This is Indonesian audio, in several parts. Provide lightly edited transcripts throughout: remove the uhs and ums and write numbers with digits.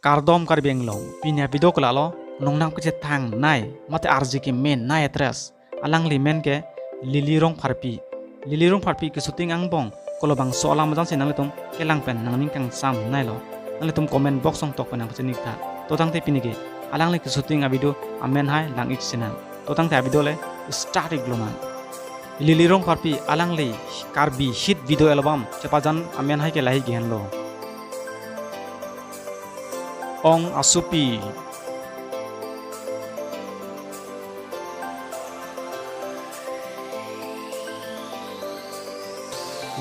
Kardom karbeng long pinya video kelalo nongnang ke tang nai mate RG ke MENE nai address alang li MENE ke lili Rongpharpi ke shooting ang bong kolobang soalam jang sinang letum kelang pen nang ning kang sam nai lo nang letum comment box song tok penang pecenik ta totang te pinige alang li ke shooting a video amen hai lang ik sinang totang te video le start igloman lili Rongpharpi alang li Karbi hit video album cepajan amen hai ke lahi gen lo ong ASOPI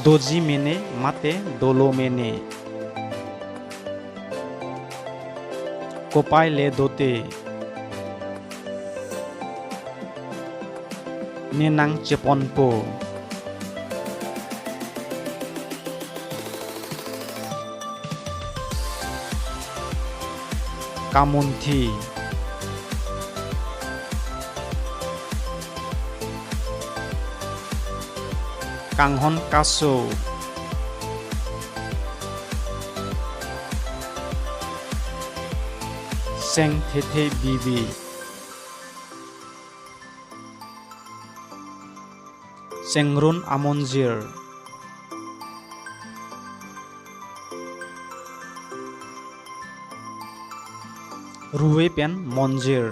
DOJI MENE mate DOLO MENE kopai le dote nenang CHEPONGPO kamunthi KONGHON KASO SENG BIBI sengrun MONJIR RUVE pen MONJIR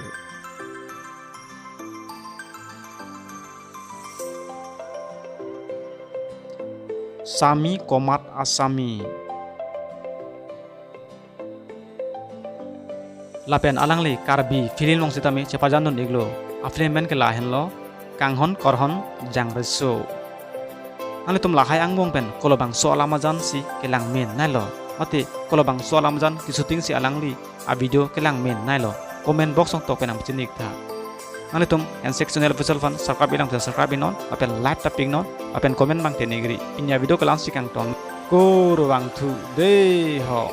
SAMI KUMAT ASAMI lapen alang li Karbi filin long sitami cepajan don iglo aflen men ke lahen lo KONGHON korhon jang beso ale tum lahai ang bong pen kolobang so alamajan si kelang MENE nai lo mate kolobang so alamajan ki shooting si alang li a video kelang MENE nai lo comment box song tok penang pecenik ta ale tum en sectional visual fan subscribe ilang subscribe non apen like taping non apen comment bang tenegri inya video kelang si kang ton ko ruang tu de ho